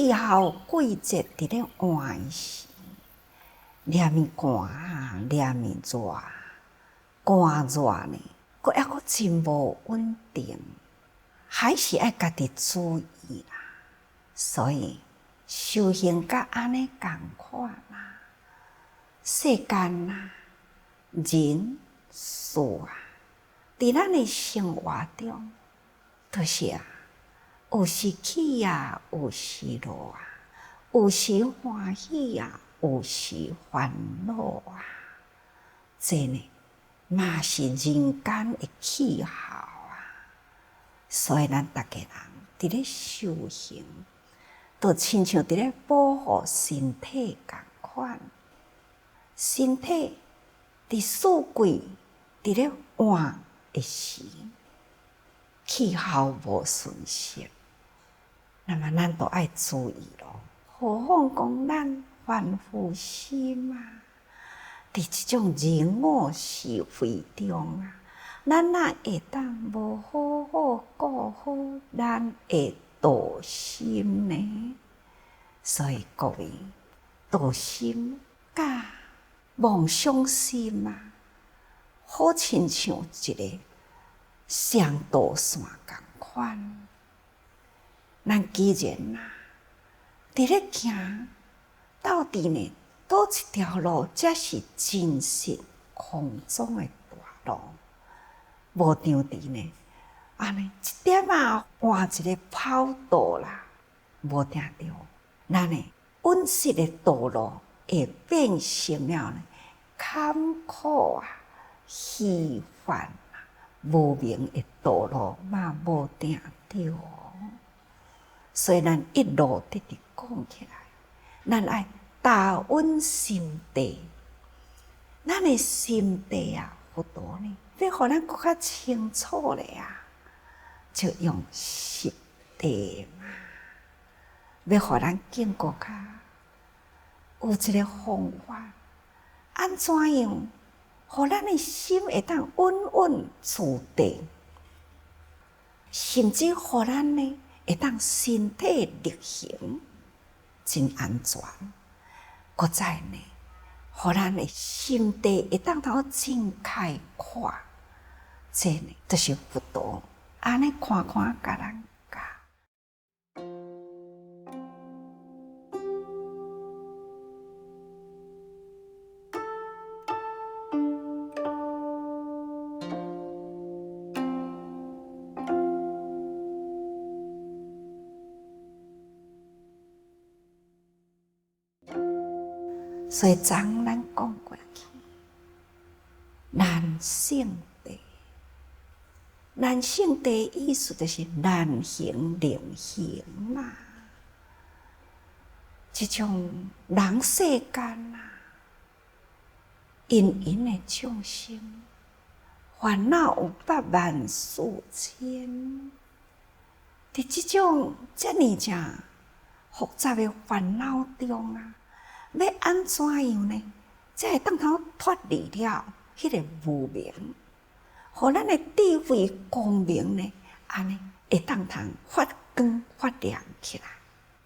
气候季节伫咧换时，连面寒，连面热，寒热呢，佫还佫真无稳定，还是爱家己注意啦。所以修行甲安尼共款啦，世间啊，人事啊，伫咱的生活中，就是啊，有时起啊，有时落啊，有时欢喜啊，有时烦恼啊。这呢，嘛是人间的气候啊。所以咱大家人伫咧修行，就亲像伫咧保护身体共款。身体伫四季伫咧换的时，气候无顺适，那么咱都爱注意咯。何况讲咱凡夫心啊，伫即种人我是非中啊，咱若会当无好好顾好咱的道心呢？所以各位，道心甲妄想心啊，好亲像一个双导线共款。咱既然啊，伫咧行，到底呢，倒一条路才是真实空中的大路。无张伫呢，安尼一点啊换一个跑道啦，无定着，咱呢稳实的道路会变成了呢坎坷啊、虚幻啊、无明的道路嘛无定着。所以咱一路直直讲起来，咱爱打稳心地，咱的心地啊，佛陀呢，要互咱更较清楚咧啊，就用实地嘛，要互咱更较有一个方法，安怎样，互咱的心会当稳稳自地，甚至互咱呢会当身体力行真安全，搁再呢，互咱的心地会当头真开阔，这呢，就是佛陀安尼看看甲咱教。所以昨咱讲过去，难性地，难性地意思就是难行能行啊。这种人世间啊，芸芸的众生，烦恼有800004千，伫这种遮尔正复杂的烦恼中啊，要安怎样呢？才会当头脱离了迄个无明，互咱的智慧光明呢，安尼会当通发光发亮起来，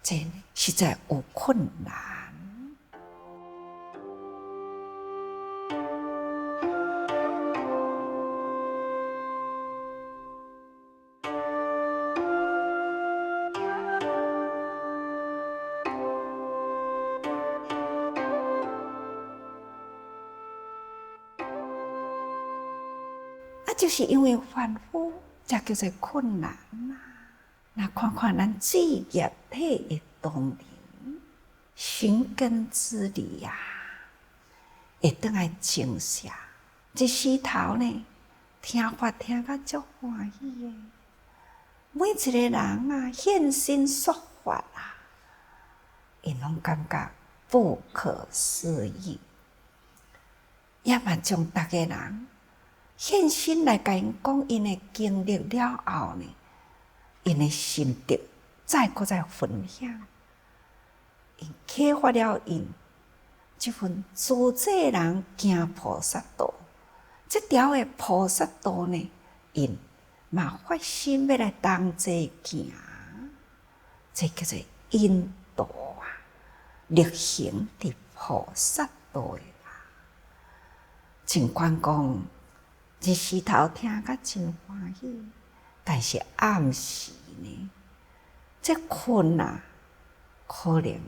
这呢实在有困难。就是因为凡夫，才叫做困难啊！那看看咱职业体的当年，寻根之理啊，会当来静下。这时头呢，听法听甲足欢喜的。每一个人啊，现身说法啊，因拢感觉不可思议，也嘛将大家人现身来甲因讲因的经历了后呢，因的心得再分享，因启发了因这份自在人行菩萨道，这条的菩萨道呢，因嘛发心要来同齐行，这叫做因力行伫菩萨道啦。尽管讲日时头听甲真欢喜，但是暗时呢，这困啊，可能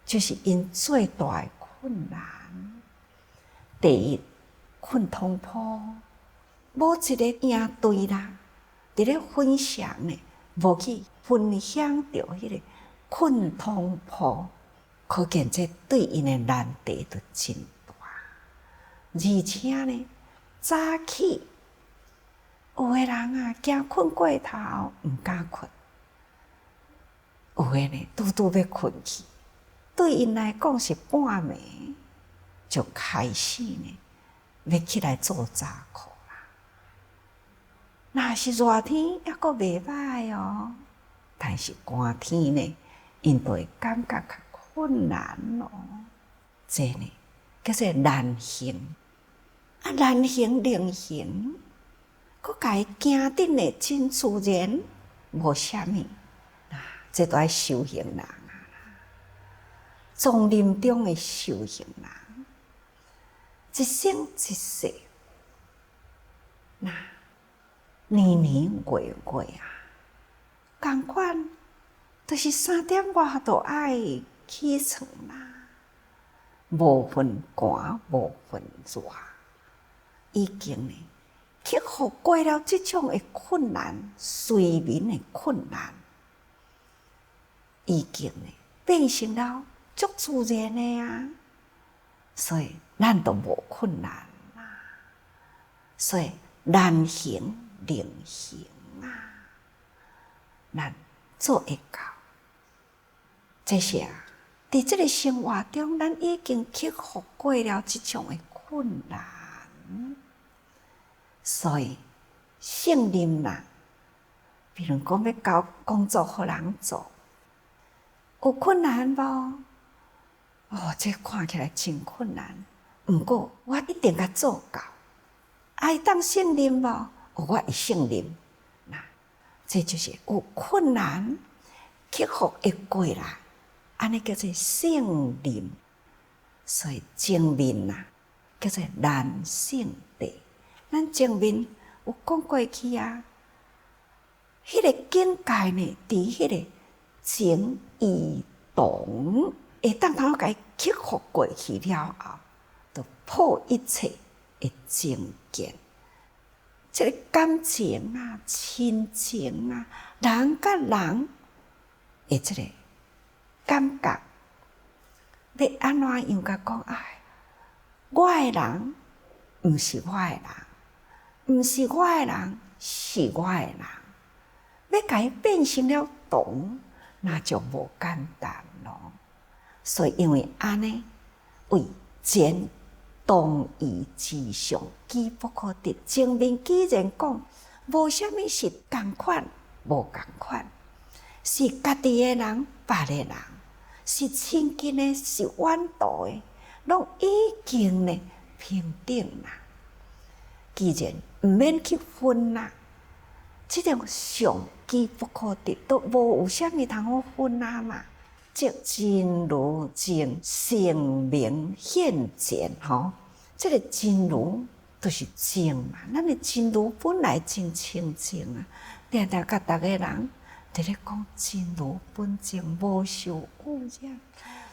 就是因最大的困难。第一，困通铺，无一个应对啦，伫咧分享呢，无去分享着迄个困通铺，可见这对因的难题就真大。而且呢，早起有个人啊，惊困过头，毋敢困；有个呢，拄拄要困去，对因来讲是半暝，就开始呢，要起来做早课啦。若是热天，还阁袂歹哦，但是寒天呢，因就会感觉较困难咯。这呢，叫做难行。啊，难行能行，佮家己行得呢真自然，无啥物。这都爱修行人啊，丛林中的修行人，一生一世，年年月月啊，共款，就是3点外就爱起床啦，无分寒，无分热。已经呢，克服过了这种的困难，睡眠的困难，已经呢变成了足自然的啊，所以咱都无困难啦。所以难行能行啊，咱做会到。这些啊，伫这个生活中，咱已经克服过了这种的困难。所以信任啦，比如讲要交工作互人做，有困难无？哦，这看起来真困难，毋过我一定甲做到。会当信任无？哦，我会信任。这就是有困难克服会过来，安尼叫做信任。所以正面啊，叫做难胜地。咱前面有讲过去啊，迄个境界呢，伫迄个情意同，会当通甲伊克服过去了后，就破一切的境界。这个感情啊、亲情啊，人甲人的这个感觉，要安怎样甲讲？我的人毋是我的人。毋是我的人，是我的人。要甲伊变成了同，那就无简单咯。所以因为安尼，为前同义之上，机不可得。前面既然讲，无啥物是共款，无共款，是家己的人，别的人，是亲近的，是远道的，拢已经呢平等啦。既然毋免去分啦，即种上机不可得，都无有啥物通好分啊嘛。即真如正声明现前吼，即个真如就是正嘛。咱的真如本来真清净啊，定定甲逐个人伫咧讲真如本净，无受污染，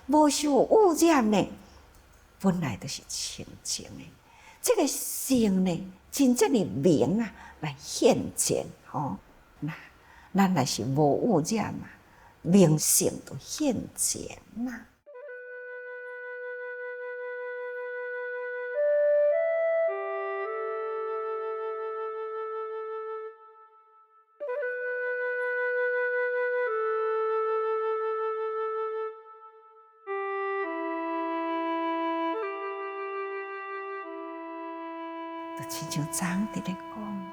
无受污染呢，本来就是清净的。这个性呢，真正的明啊，来现前吼。咱若是无污染嘛，明性就现前啦。就亲像昨伫咧讲，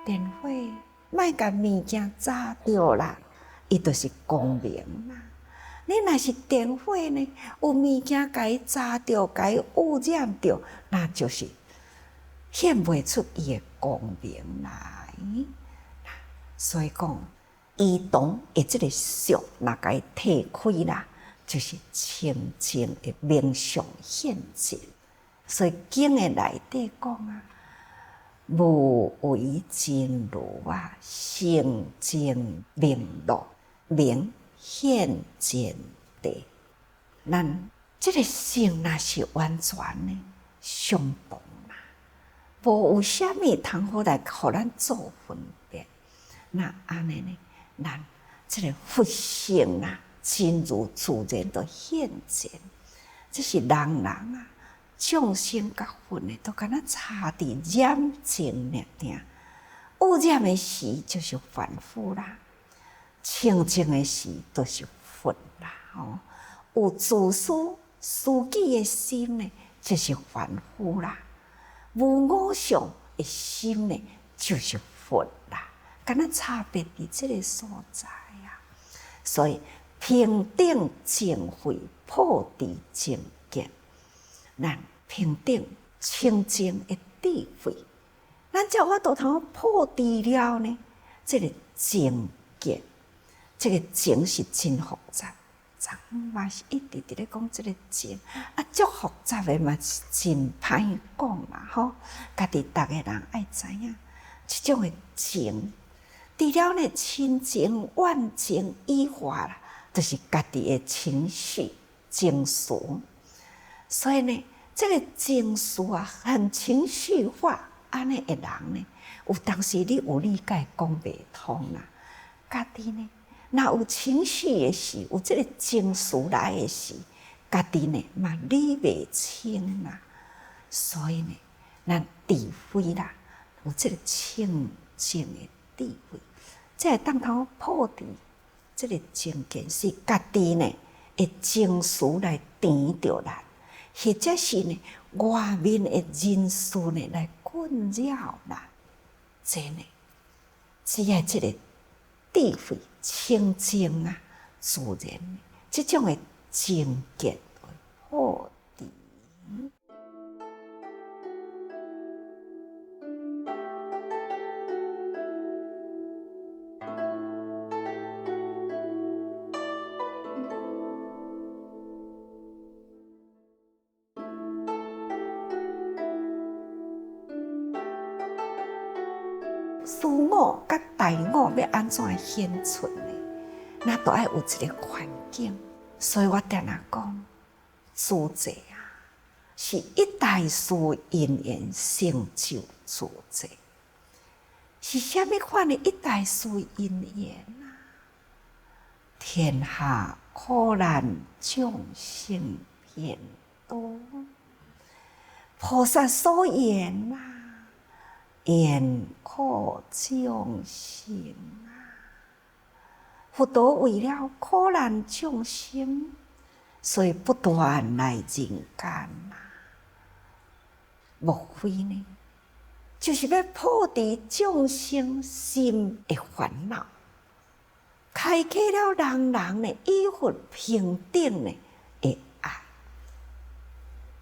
电火莫甲物件炸着啦，伊就是光明啦。你若是电火呢，有物件甲伊炸着，甲伊污染着，那就是显袂出伊的光明来。所以讲，移动的即个相，若甲伊褪开啦，就是清净的明相现前。所以经的内底讲啊，无为真如啊，性净明露，明现前地。咱这个性若是完全的相同啦，无有啥物通好来互咱做分别。那安尼呢，咱这个佛性啊，真如自然就现前。这是人啊，众生甲佛呢，都敢若差伫染净尔尔。污染的时就是凡夫啦，清净的时就是佛啦。有自私私己的心呢，就是凡夫啦；无我相的心呢，就是佛啦。敢若差别伫这个所在啊。所以平等净慧破除正见，咱平等清净的智慧，咱才有法度通破除了呢。这个正见，这个情是真复杂。昨昏嘛是一直伫咧讲即个情，足复杂的嘛是真歹讲啦吼。家己逐个人爱知影，即种的情，除了呢亲情、怨情以外啦，就是家己的情绪、情绪。所以呢，这个情绪啊，很情绪化，安尼的人呢，有当时你有理解讲袂通啦，家己呢。若有情绪的时，有这个情绪来的时，家己呢嘛理袂清啦。所以呢，咱智慧啦，有这个清净的智慧，才会当通破除这个情见，是家己呢的情绪来缠着咱，或者是呢外面的人事呢来困扰咱。这呢，只要这个智慧清净啊，自然这种的境界会破除。私我甲大我要安怎显出呢？那都要有一个环境。所以我定定讲，自在啊，是一代事因缘成就自在。是虾米款的一代事因缘啊？天下苦难众生遍多，菩萨所言啊。愿苦众生啊！佛陀为了苦难众生，所以不断来人间啊。莫非呢？就是要破除众生心的烦恼，开启了人人的与佛平等的爱。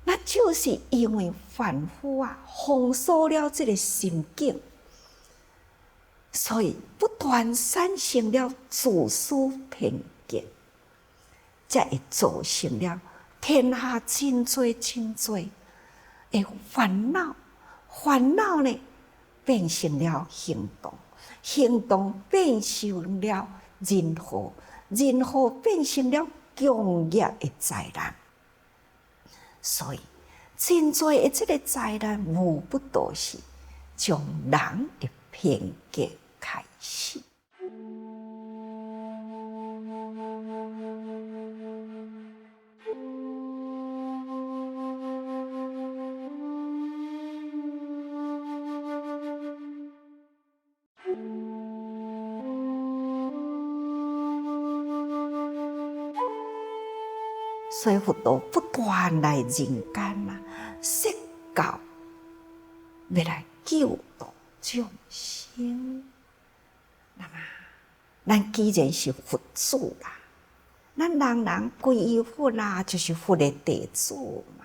那就是因为凡夫啊，封锁了这个心境，所以不断产生了自私偏见，才会造成了天下真多真多的烦恼。烦恼呢，变成了行动，行动变成了任何，任何变成了强业的灾难。所以，真多的这个灾难，无不都是从人的偏见开始。所以佛陀不断来人间啊，说教要来救度众生。那么，咱既然是佛子啦，咱人人皈依佛啦，就是佛的弟子嘛。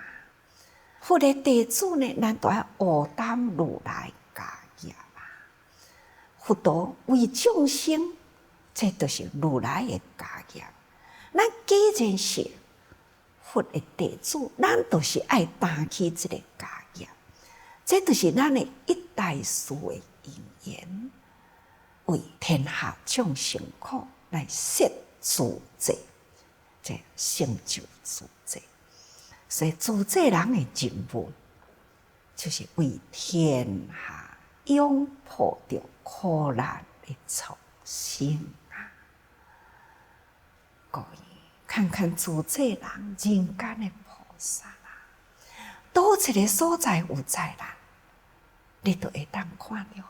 佛的弟子呢，咱都要学担如来家业啦。佛陀为众生，这就是如来的家业。咱既然是佛的弟子，咱就是爱担起这个家业，这就是咱的一代事的因缘，为天下众生苦来摄自在，这成就自在。所以自在人的任务，就是为天下拥抱着苦难的众生啊！各位看看自在人人间的菩萨啊，倒一个所在有灾难，你都会当看到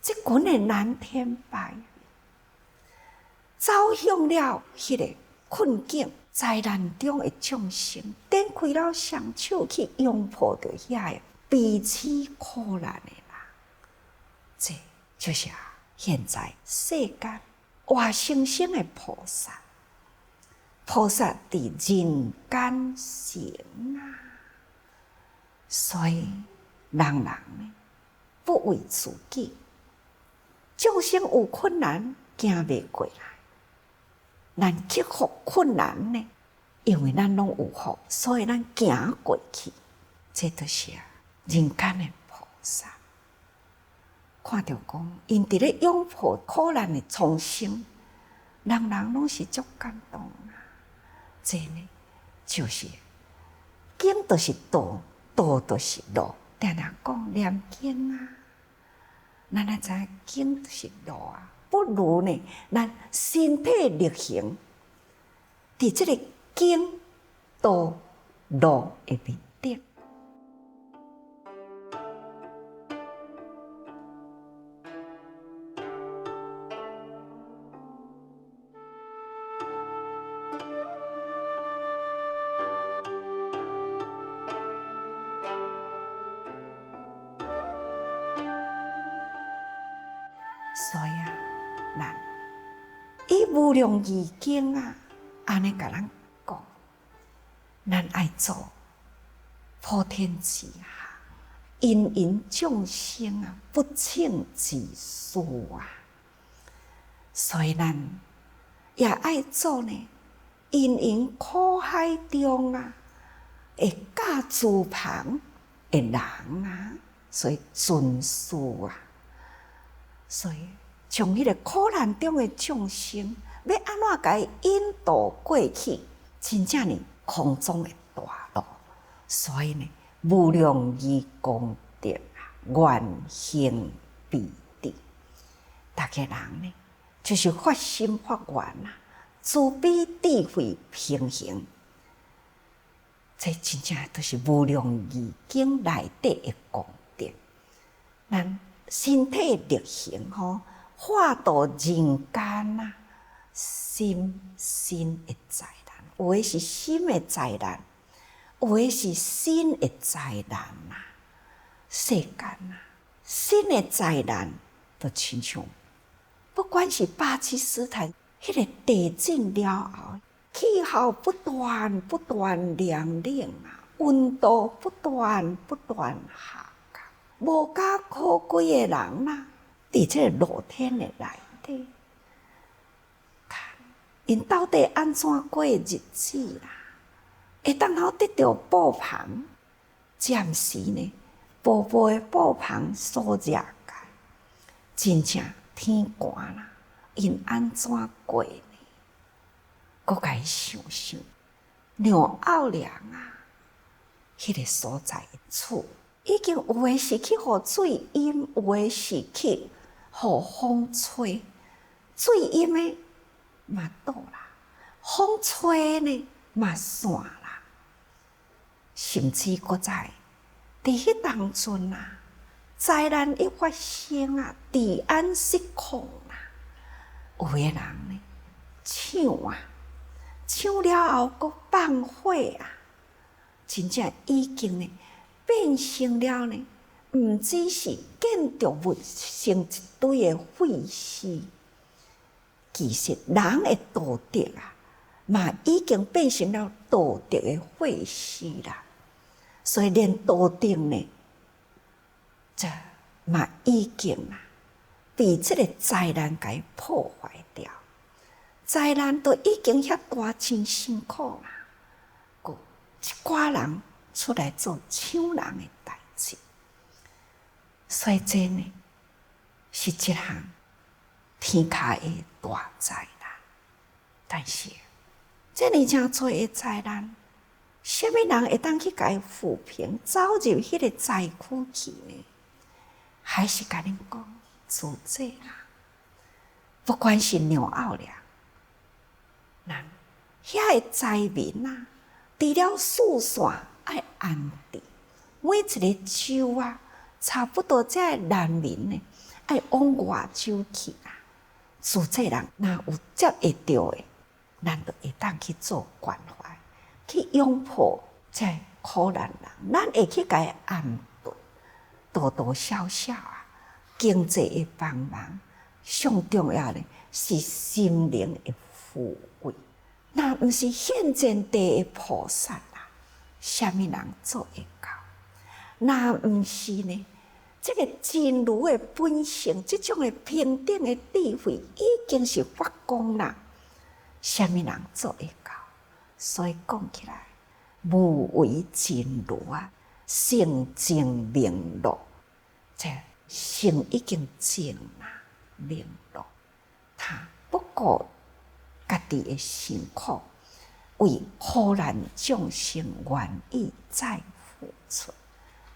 这群的蓝天白云，走向了迄个困境灾难中的众生，展开了双手去拥抱着遐个彼此苦难的人。这就是现在世间活生生的菩萨，菩萨伫人间行啊！所以人人呢，不为自己，众生有困难行袂过来，咱克服困难呢，因为咱拢有福，所以咱行过去。这就是人间的菩萨。看到讲，因伫咧拥抱苦难的众生，人人拢是足感动啊！这呢，就是经就是道，道就是路。常常讲念经啊，咱知影经就是路啊，不如呢，咱身体力行，伫这个经道路的面顶。所以啊，咱以无量义经啊，安尼甲咱讲，咱爱做普天之下，芸芸众生啊，不称其数啊。所以咱也爱做呢，芸芸苦海中啊，会驾诸旁的人啊，所以尊师啊。所以，从迄个苦难中的众生，要安怎甲伊引导过去，真正呢空中的大路。所以呢，无量义功德啊，愿行必得。大家人呢，就是发心发愿啊，慈悲智慧平衡。这真正都是无量义经内底的功德。咱身体力行吼，化度人间啊，心的灾难，有的是心的灾难，有的是身的灾难啊。世间啊，身的灾难都亲像，不管是巴基斯坦迄个地震了后，气候不断凉冷啊，温度不断下。无家可归的人啦，伫这个露天的内底，看因到底安怎过日子啦？会当好得到布棚，暂时呢，薄薄的布棚所遮盖，真正天寒啦，因安怎过呢？搁家想想，让奥良啊，迄个所在的厝。已经有诶是去互水淹，有诶是去互风吹，水淹诶嘛倒啦，风吹呢嘛散啦，甚至搁在伫迄当阵啊，灾难一发生啊，治安失控啦，有诶人呢抢啊，抢了后搁放火啊，真正已经呢。变成了呢，毋只是建筑物成一堆的废墟，其实人的道德啊，嘛已经变成了道德的废墟啦。所以连道德呢，这嘛已经啊，被这个灾难给破坏掉。灾难都已经遐大真辛苦啦，佫一寡人出来做抢人的代志，所以这呢是一项天下的大灾难。但是这呢真多的灾难，什么人会当去甲伊抚平，走入迄个灾区去呢？还是甲恁讲自责啦？不管是鸟奥俩，咱遐个灾民啊，除了四线爱安定，每一个州啊，差不多这难民呢，爱往外州去啦。自责人若有接会到的，咱就会当去做关怀，去拥抱这苦难人，咱会去甲伊安顿，多多少少啊，经济的帮忙，上重要的是心灵的抚慰。那毋是现前地的菩萨啊，啥物人做会到？那毋是呢？这个真如的本性，这种的平等的智慧，已经是发光啦。啥物人做会到？所以讲起来，无为真如啊，性净明露。这性已经净啦，明露。他不顾家己的辛苦，为苦难众生愿意再付出，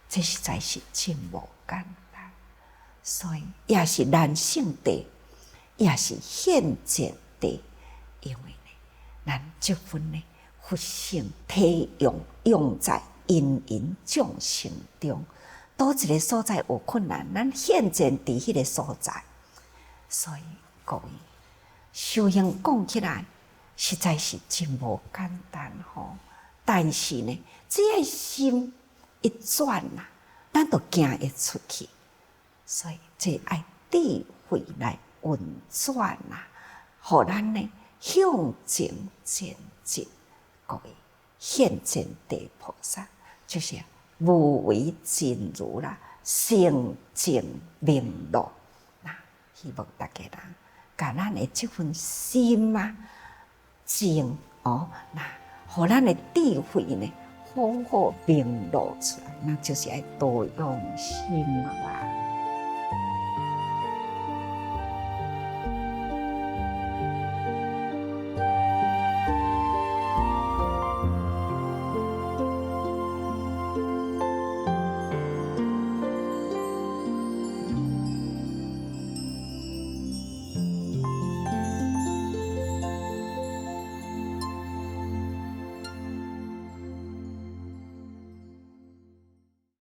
这实在是真无简单。所以也是人性地，也是现前地，因为呢，咱这份呢佛性体用在芸芸众生中，倒一个所在有困难，咱现前伫迄个所在。所以各位，修行讲起来实在是真无简单吼。但是呢，只要心一转啦，咱就行会出去。所以这爱智慧来运转啦，互咱呢向前前进。各位，现前地菩萨就是无为真如啦，性净明露。那希望大家人甲咱的这份心啊净哦，那互咱的智慧呢好好明露出来，那就是要多用心啦。